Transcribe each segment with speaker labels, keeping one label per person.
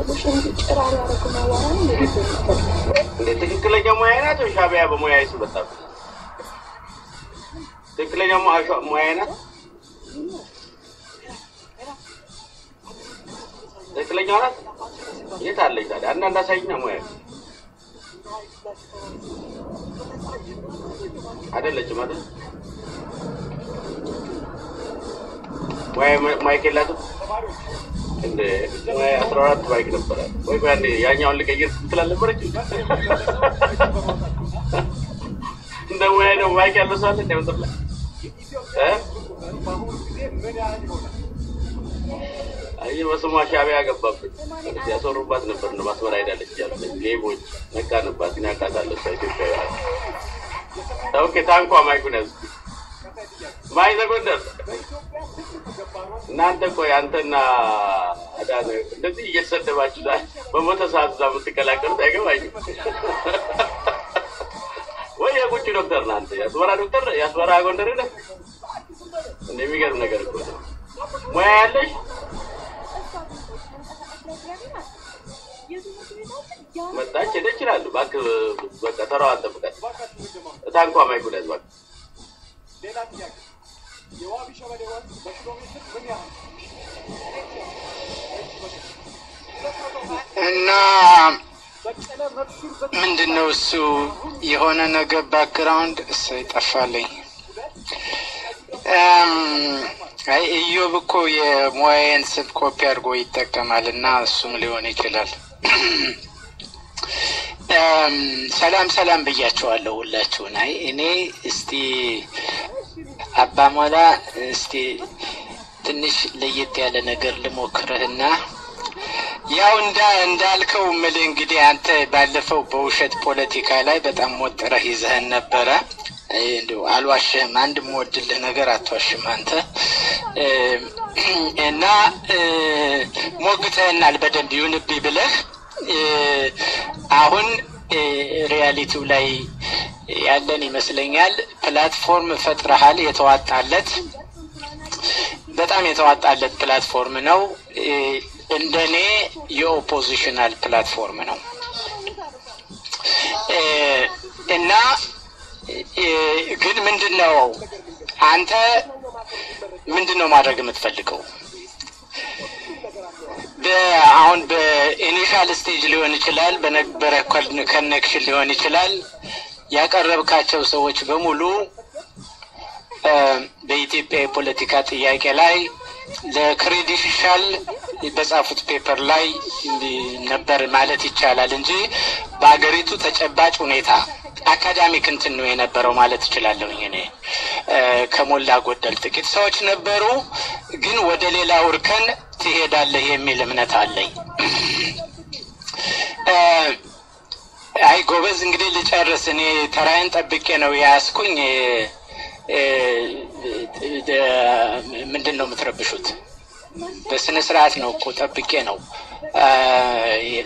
Speaker 1: ወሽን ጭራራ ያረኩና ዋራን
Speaker 2: እንዴ ትክክለኛ ሙያ ናት ወይ ሻቢያ በሙያ ይስበታል ትክክለኛ ሙያ ናት ትክክለኛ ናት የት አለች ታዲያ አንዳንድ አሳይኛ ሙያ አይደለችም አይደል ማይከላቱ እንደ 14 ባይክ ነበር ወይ ባንዴ ያኛውን ልቀይር ትላለበረች እንደ ወይ ነው ባይክ ያለው ሰው እንደ ወጥላ አይ ወሰማ ሻቢያ ገባበት ያሰሩባት ነበር ነው ማስመራ ሄዳለች ያለው ሌቦች መካነባት ያካታለች ኢትዮጵያ ታውቄ ታንኳ ማይኩነስ ማይዘጎንደር እናንተ ቆይ አንተና አዳነ እንደዚህ እየሰደባችሁ በሞተ ሰዓት ዛም ተከላከሉት አይገባኝም ወይ የቁጭ ዶክተር ናንተ ያስወራ ዶክተር ያስወራ ጎንደር ነው እንደሚገርም ነገር እኮ ሙያ ያለሽ መጣች ይችላል ባክ በቃ ተራው አጠብቀት ታንኳ ማይኩነስ ባክ ሌላ ጥያቄ የዋቢ ሸበሌዋን በኪሎሜትር ምን ያህል
Speaker 3: እና ምንድነው እሱ የሆነ ነገር ባክግራውንድ ሳይጠፋልኝ አይ ኢዮብ እኮ የሞያዬን ስም ኮፒ አድርጎ ይጠቀማልና እሱም ሊሆን ይችላል ሰላም ብያቸዋለሁ ሁላችሁን አይ እኔ እስቲ አባሞላ እስቲ ትንሽ ለየት ያለ ነገር ልሞክርህና ያው እንዳልከው ምን እንግዲህ አንተ ባለፈው በውሸት ፖለቲካ ላይ በጣም ወጥረህ ይዘህን ነበር እንደው አልዋሽህም አንድ ሞድልህ ነገር አትዋሽም አንተ እና ሞግተህናል በደንብ ይሁንብኝ ብለህ አሁን ሪያሊቲው ላይ ያለን ይመስለኛል ፕላትፎርም ፈጥረሃል የተዋጣለት በጣም የተዋጣለት ፕላትፎርም ነው እንደኔ የኦፖዚሽናል ፕላትፎርም ነው እና ግን ምንድነው አንተ ምንድነው ማድረግ የምትፈልገው አሁን በኢኒሻል ስቴጅ ሊሆን ይችላል በነበረ ኮኔክሽን ሊሆን ይችላል ያቀረብካቸው ሰዎች በሙሉ በኢትዮጵያ የፖለቲካ ጥያቄ ላይ ለክሬዲሽናል በጻፉት ፔፐር ላይ ነበር ማለት ይቻላል እንጂ በአገሪቱ ተጨባጭ ሁኔታ አካዳሚክ እንትን ነው የነበረው ማለት ይችላል እኔ ከሞላ ጎደል ጥቂት ሰዎች ነበሩ ግን ወደ ሌላ ወርከን ትሄዳለህ የሚል እምነት አለኝ አይ ጎበዝ እንግዲህ ልጨርስ እኔ ተራዬን ጠብቄ ነው ያስኩኝ ምንድነው የምትረብሹት በስነ ስርዓት ነው እኮ ጠብቄ ነው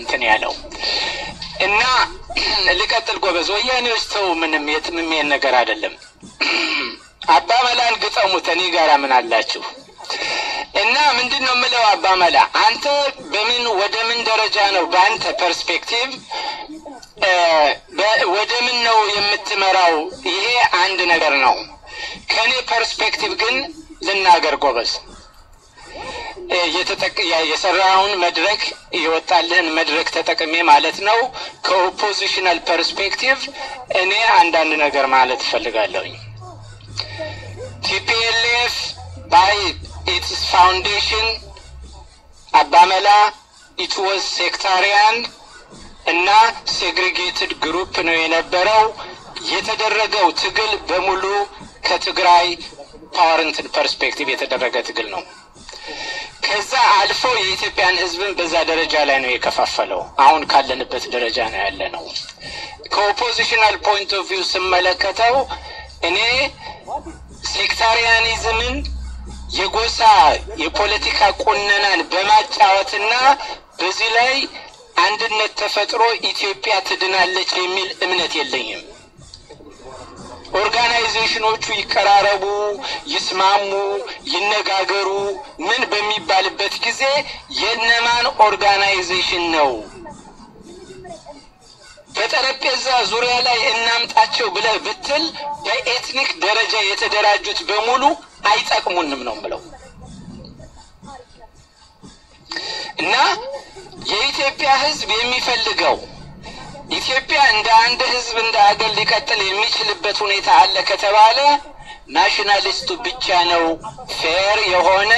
Speaker 3: እንትን ያለው እና ልቀጥል ጎበዝ ወያኔዎች ተው ምንም የትምም ነገር አይደለም አባመላን ግጠሙት እኔ ጋር ምን አላችሁ እና ምንድነው የምለው አባመላ አንተ በምን ወደ ምን ደረጃ ነው በአንተ ፐርስፔክቲቭ ወደ ምን ነው የምትመራው ይሄ አንድ ነገር ነው ከኔ ፐርስፔክቲቭ ግን ልናገር ጎበዝ የሰራውን መድረክ ይወጣልን መድረክ ተጠቅሜ ማለት ነው ከኦፖዚሽናል ፐርስፔክቲቭ እኔ አንዳንድ ነገር ማለት ፈልጋለሁ TPLF by its foundation Abamela it was sectarian እና segregated group ነው የነበረው የተደረገው ትግል በሙሉ ከትግራይ ፓወርንትን ፐርስፔክቲቭ የተደረገ ትግል ነው ከዛ አልፎ የኢትዮጵያን ህዝብን በዛ ደረጃ ላይ ነው የከፋፈለው አሁን ካለንበት ደረጃ ነው ያለነው ከኦፖዚሽናል ፖይንት ኦፍ ቪው ስመለከተው እኔ ሴክታሪያኒዝምን የጎሳ የፖለቲካ ቁነናን በማጫወትና በዚህ ላይ አንድነት ተፈጥሮ ኢትዮጵያ ትድናለች የሚል እምነት የለኝም ኦርጋናይዜሽኖቹ ይቀራረቡ ይስማሙ ይነጋገሩ ምን በሚባልበት ጊዜ የነማን ኦርጋናይዜሽን ነው በጠረጴዛ ዙሪያ ላይ እናምጣቸው ብለህ ብትል በኤትኒክ ደረጃ የተደራጁት በሙሉ አይጠቅሙንም ነው ብለው እና የኢትዮጵያ ህዝብ የሚፈልገው ኢትዮጵያ እንደ አንድ ህዝብ እንደ ሀገር ሊቀጥል የሚችልበት ሁኔታ አለ ከተባለ ናሽናሊስቱ ብቻ ነው ፌር የሆነ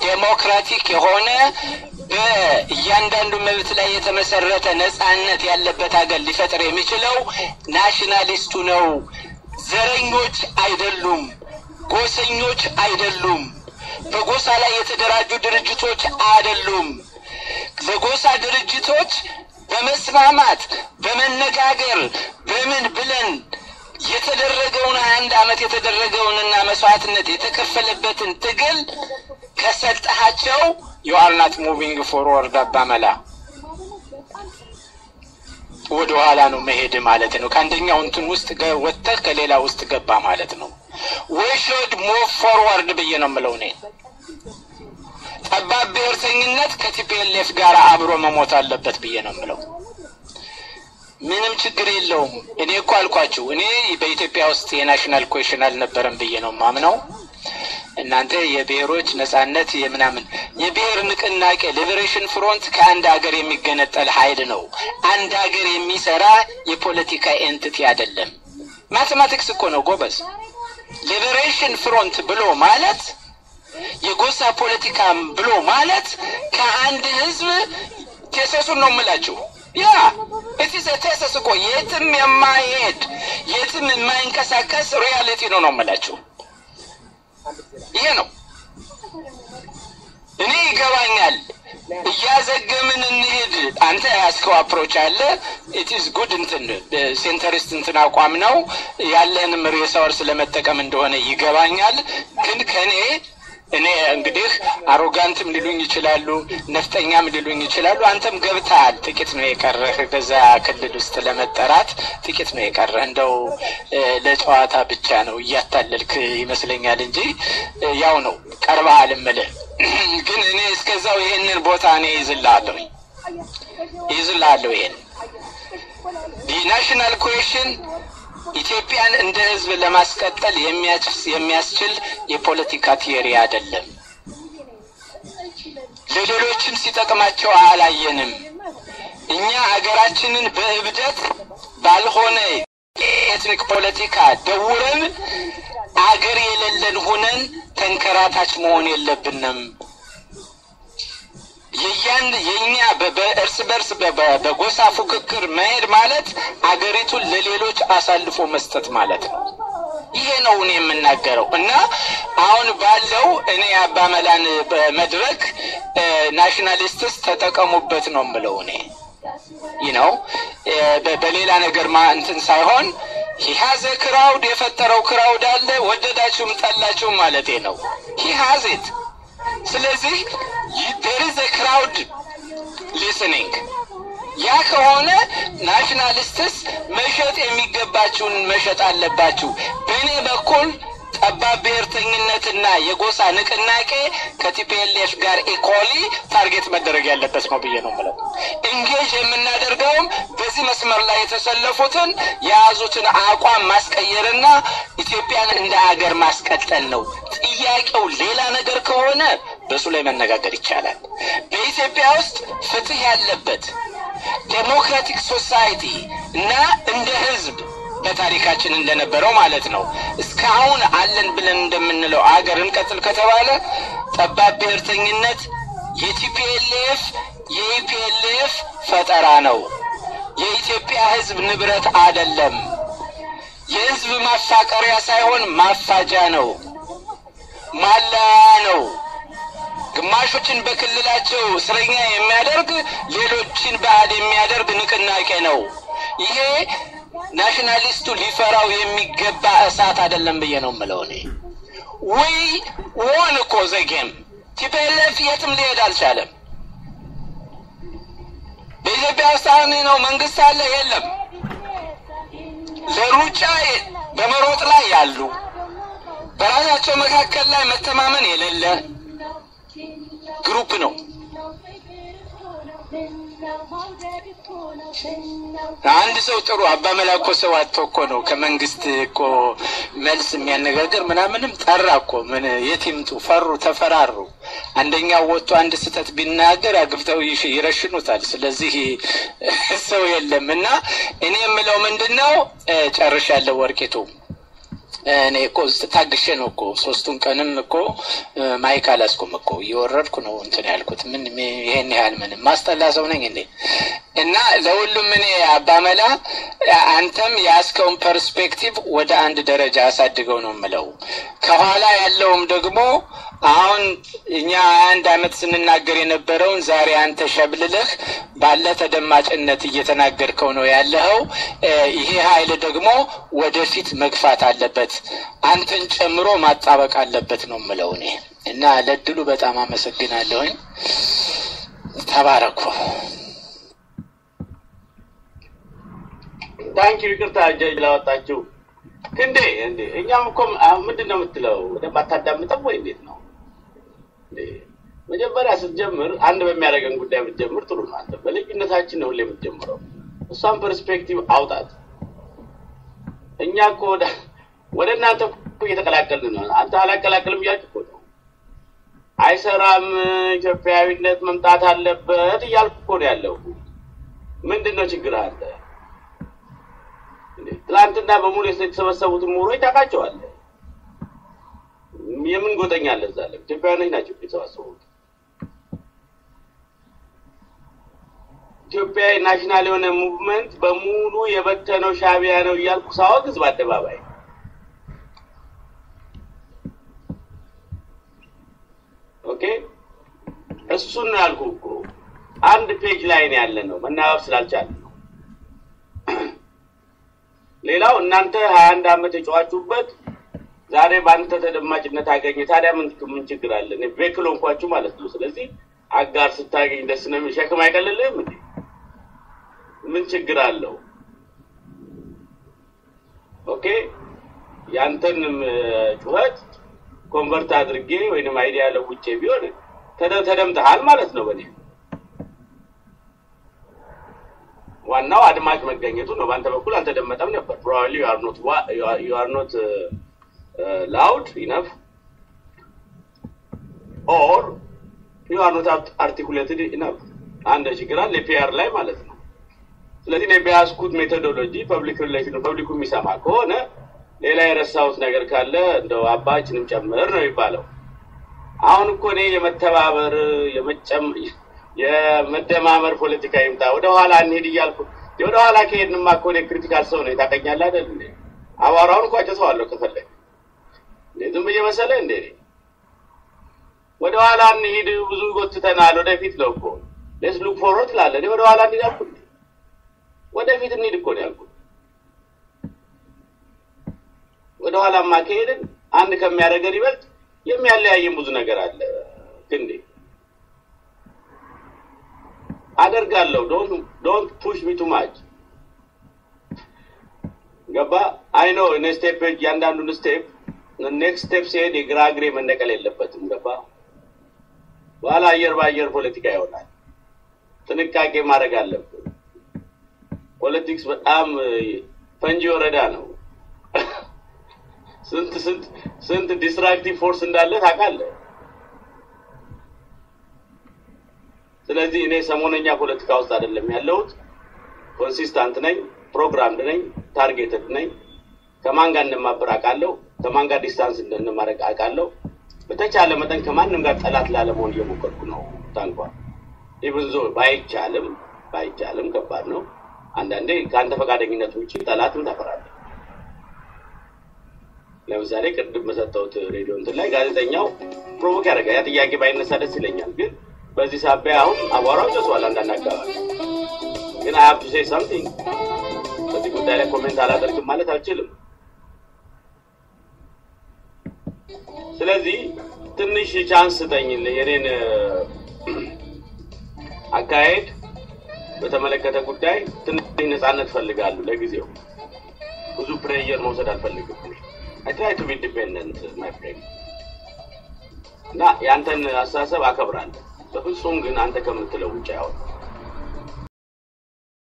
Speaker 3: ዴሞክራቲክ የሆነ በእያንዳንዱ መብት ላይ የተመሰረተ ነፃነት ያለበት ሀገር ሊፈጥር የሚችለው ናሽናሊስቱ ነው ዘረኞች አይደሉም ጎሰኞች አይደሉም በጎሳ ላይ የተደራጁ ድርጅቶች አይደሉም በጎሳ ድርጅቶች በመስማማት በመነጋገር በምን ብለን የተደረገውን አንድ አመት የተደረገውንና መስዋዕትነት የተከፈለበትን ትግል ከሰጣቸው you are not moving forward አባመላ ወደ ኋላ ነው መሄድ ማለት ነው ከአንደኛው እንትን ውስጥ ወጥተህ ከሌላ ውስጥ ገባ ማለት ነው we should move forward በየነው ማለት ነው ጠባብ ብሔርተኝነት ከቲፒኤልኤፍ ጋር አብሮ መሞት አለበት በየነው ማለት ምንም ችግር የለውም እኔ እኮ አልኳችሁ እኔ በኢትዮጵያ ውስጥ የናሽናል ኩዌሽን አልነበረም በየነው ማምነው እናንተ የብሔሮች ነፃነት የምናምን የብሔር ንቅናቄ ሊበሬሽን ፍሮንት ከአንድ ሀገር የሚገነጠል ኃይል ነው አንድ ሀገር የሚሰራ የፖለቲካ ኤንቲቲ አይደለም ማቴማቲክስ እኮ ነው ጎበዝ ሊበሬሽን ፍሮንት ብሎ ማለት የጎሳ ፖለቲካ ብሎ ማለት ከአንድ ህዝብ ተሰሱን ነው የምላችሁ ያ it is a thesis እኮ የትም የማይሄድ የትም የማይንቀሳቀስ ሪያሊቲ ነው የምላችሁ ይሄ ነው እኔ ይገባኛል እያዘገምን እንሄድ አንተ ያስከው አፕሮች አለ it is good እንትን ሴንተሪስት እንትን አቋም ነው ያለንም ሪሶርስ ለመጠቀም እንደሆነ ይገባኛል ግን ከኔ እኔ እንግዲህ አሮጋንትም ሊሉኝ ይችላሉ ነፍጠኛም ሊሉኝ ይችላሉ አንተም ገብታል ጥቂት ነው የቀረህ በዛ ክልል ውስጥ ለመጠራት ጥቂት ነው የቀረህ እንደው ለጨዋታ ብቻ ነው ያታለልክ ይመስለኛል እንጂ ያው ነው ቀርባል ማለት ግን እኔ እስከዛው ይሄንን ቦታ ነው ይዝላለሁ ይሄን ናሽናል ኩዌሽን ኢትዮጵያን እንደ ህዝብ ለማስቀጠል የሚያስችል የፖለቲካ ቲዮሪ አይደለም ለሌሎችም ሲጠቅማቸው አላየንም እኛ ሀገራችንን በእብደት ባልሆነ ኤትኒክ ፖለቲካ ደውረን አገር የሌለን ሆነን ተንከራታች መሆን የለብንም የኛ በእርስ በርስ በጎሳ ፉክክር መሄድ ማለት አገሪቱን ለሌሎች አሳልፎ መስጠት ማለት ነው ይሄ ነው እኔ የምናገረው እና አሁን ባለው እኔ አባመላን በመድረክ ናሽናሊስትስ ተጠቀሙበት ነው የምለው እኔ በሌላ ነገር እንትን ሳይሆን he has a crowd የፈጠረው ክራውድ አለ ወደዳችሁም ጠላችሁም ማለት ነው he has it ስለዚህ there is a crowd listening ያ ከሆነ ናሽናሊስትስ መሸጥ የሚገባችሁን መሸጥ አለባችሁ በእኔ በኩል ጠባብ ብሔርተኝነትና የጎሳ ንቅናቄ ከቲፒኤልኤፍ ጋር ኢኳሊ ታርጌት መደረግ ያለበት ነው ብዬ ነው ማለት እንጌጅ የምናደርገውም በዚህ መስመር ላይ የተሰለፉትን ያዙትን አቋም ማስቀየርና ኢትዮጵያን እንደ ሀገር ማስቀጠል ነው ጥያቄው ሌላ ነገር ከሆነ በሱ ላይ መነጋገር ይቻላል በኢትዮጵያ ውስጥ ፍትህ ያለበት ዴሞክራቲክ ሶሳይቲ እና እንደ ህዝብ በታሪካችን እንደነበረው ማለት ነው እስካሁን አለን ብለን እንደምንለው አገር እንቀጥል ከተባለ ጠባብ ብሔርተኝነት የቲፒኤልኤፍ የኢፒኤልኤፍ ፈጠራ ነው የኢትዮጵያ ህዝብ ንብረት አይደለም የህዝብ ማፋቀሪያ ሳይሆን ማፋጃ ነው ማላ ነው ግማሾችን በክልላቸው እስረኛ የሚያደርግ ሌሎችን ባዕድ የሚያደርግ ንቅናቄ ነው ይሄ ናሽናሊስቱ ሊፈራው የሚገባ እሳት አይደለም ብዬ ነው የምለው እኔ ወይ ወን እኮ ዘጌም ቲፒኤልኤፍ የትም ሊሄድ አልቻለም በኢትዮጵያ ውስጥ ነው መንግስት አለ የለም ለሩጫ በመሮጥ ላይ ያሉ በራሳቸው መካከል ላይ መተማመን የሌለ ግሩፕ ነው። አንድ ሰው ጥሩ አባ መላኮ ሰው አጥቶ ነው ከመንግስት እኮ መልስ የሚያነጋገር ምናምንም ጠራ እኮ ምን የቲምቱ ፈሩ ተፈራሩ። አንደኛው ወጥቶ አንድ ስህተት ቢናገር አግብተው ይረሽኑታል። ስለዚህ ሰው የለምና እኔ የምለው ምንድነው ጨርሻለሁ ወርቂቱ እኔ እኮ ታግሼ ነው እኮ 3 ቀንም እኮ ማይክ አላስቆም እኮ እየወረድኩ ነው እንትን ያልኩት ምን ይሄን ያህል ምን ማስጠላ ሰው ነኝ እንዴ? እና ለሁሉም እኔ አባመላ አንተም ያስከውን ፐርስፔክቲቭ ወደ አንድ ደረጃ አሳድገው ነው የምለው። ከኋላ ያለውም ደግሞ አሁን እኛ አንድ አመት ስንናገር የነበረውን ዛሬ አንተ ሸብልለህ ባለ ተደማጭነት እየተናገርከው ነው ያለው። ይሄ ኃይል ደግሞ ወደፊት መግፋት አለበት፣ አንተን ጨምሮ ማጣበቅ አለበት ነው የምለው እኔ። እና ለድሉ በጣም አመሰግናለሁኝ። ተባረኩ።
Speaker 2: ታንኪ ይቅርታ ጀጅ ላወጣችሁ እንዴ እኛም እኮ ምንድነው የምትለው ወደ ባታዳምጠው ወይ እንዴት ነው? መጀመሪያ ስትጀምር አንድ በሚያደርገን ጉዳይ ብትጀምር ጥሩ ነው። አንተ በልዩነታችን ነው ሁሌ የምትጀምረው። እሷን ፐርስፔክቲቭ አውጣት። እኛ እኮ ወደ እናንተ እኮ እየተቀላቀልን ነው። አንተ አላቀላቀልም እያልክ እኮ ነው። አይሰራም ኢትዮጵያዊነት መምጣት አለበት እያልክ እኮ ነው ያለው። ምንድነው ችግር አለ? ትላንትና በሙሉ የተሰበሰቡት ምሁሮች ታውቃቸዋለህ። የምን ጎጠኛ አለ እዛ ላይ? ኢትዮጵያውያኖች ናቸው የተሰበሰቡት። ኢትዮጵያ ናሽናል የሆነ ሙቭመንት በሙሉ የበተነው ሻዕቢያ ነው እያልኩ ሳወግዝ በአደባባይ ኦኬ እሱን ነው ያልኩህ እኮ። አንድ ፔጅ ላይ ነው ያለነው መናበብ ስላልቻልን ነው። ሌላው እናንተ 21 አመት የጨዋችሁበት ዛሬ ባንተ ተደማጭነት አገኘ። ታዲያ ምን ችግር አለ? እኔ ቤክሎ እንኳን ማለት ነው። ስለዚህ አጋር ስታገኝ ደስ ነው የሚሸከም አይቀልልህም እንዴ? ምን ችግር አለው? ኦኬ ያንተንም ጩኸት ኮንቨርት አድርጌ ወይንም አይዲያ ለውጬ ቢሆን ተደምጠሃል ማለት ነው በኔ። ዋናው አድማጭ መገኘቱ ነው። ባንተ በኩል አልተደመጠም ነበር። probably you are not loud enough or you are not articulated enough አንድ ችግር አለ ፒአር ላይ ማለት ነው። ስለዚህ ነው ቢያስኩት ሜቶዶሎጂ ፐብሊክ ሪሌሽን ፐብሊኩ የሚሰማ ከሆነ ሌላ የረሳሁት ነገር ካለ እንደው አባችንም ጨምር ነው ይባለው። አሁን እኮ ነው የመተባበር የመደማመር ፖለቲካ ይምጣ ወደ ኋላ እንሄድ ይያልኩ ወደ ኋላ ከሄድንማ እኮ ነው ክሪቲካል ሰው ነው ታቀኛለህ አይደል እንዴ? አዋራውን እኮ አጨሰዋለሁ ከፈለክ ለዝም በየመሰለ እንዴ ወደ ኋላ እንሄድ ብዙ ጎትተናል ወደፊት ነው እኮ let's look forward ላለ ወደ ኋላ እንሄድ አልኩ ወደፊት እንሄድ እኮ ነው ያልኩት። ወደ ኋላማ ከሄድን አንድ ከሚያደርገን ይበልጥ የሚያለያየን ብዙ ነገር አለ እንዴ አደርጋለሁ። don't push me too much ገባ I know in a step ያንዳንዱን step the next step ሲሄድ የግራግሬ መነቀል የለበትም ገባ። በኋላ አየር ባየር ፖለቲካ ይሆናል። ጥንቃቄ ማድረግ አለብን። ፖለቲክስ በጣም ፈንጂ ወረዳ ነው። ስንት ዲስትራክቲቭ ፎርስ እንዳለ ታውቃለህ። ስለዚህ እኔ ሰሞነኛ ፖለቲካ ውስጥ አይደለም ያለሁት። ኮንሲስታንት ነኝ፣ ፕሮግራምድ ነኝ፣ ታርጌትድ ነኝ። ከማን ጋር እንደማበራቃለሁ፣ ከማን ጋር ዲስታንስ እንደማረግ አውቃለሁ። በተቻለ መጠን ከማንም ጋር ጠላት ላለመሆን እየሞከርኩ ነው። ታንኳ ኢቭን ባይቻልም ከባድ ነው። አንዳንዴ ከአንተ ፈቃደኝነት ውጪ ጠላትን ታፈራለህ። ለምሳሌ ቅድም በሰጠሁት ሬዲዮ እንትን ላይ ጋዜጠኛው ፕሮቮክ ያደርጋል። ያ ጥያቄ ባይነሳ ደስ ይለኛል። ግን በዚህ ሳቢያ አሁን አቧራው ጨሷል አንዳንድ አካባቢ። ግን I have to say something በዚህ ጉዳይ ላይ ኮሜንት አላደርግም ማለት አልችልም። ስለዚህ ትንሽ ቻንስ ስጠኝ የኔን አካሄድ በተመለከተ ጉዳይ ትንሽ ነፃነት ፈልጋለሁ ለጊዜው። ብዙ ፕሬየር መውሰድ አልፈልግም I try to be independent my friend እና ያንተን አስተሳሰብ አከብራለሁ በፍጹም ግን አንተ ከምትለው ውጪ ያው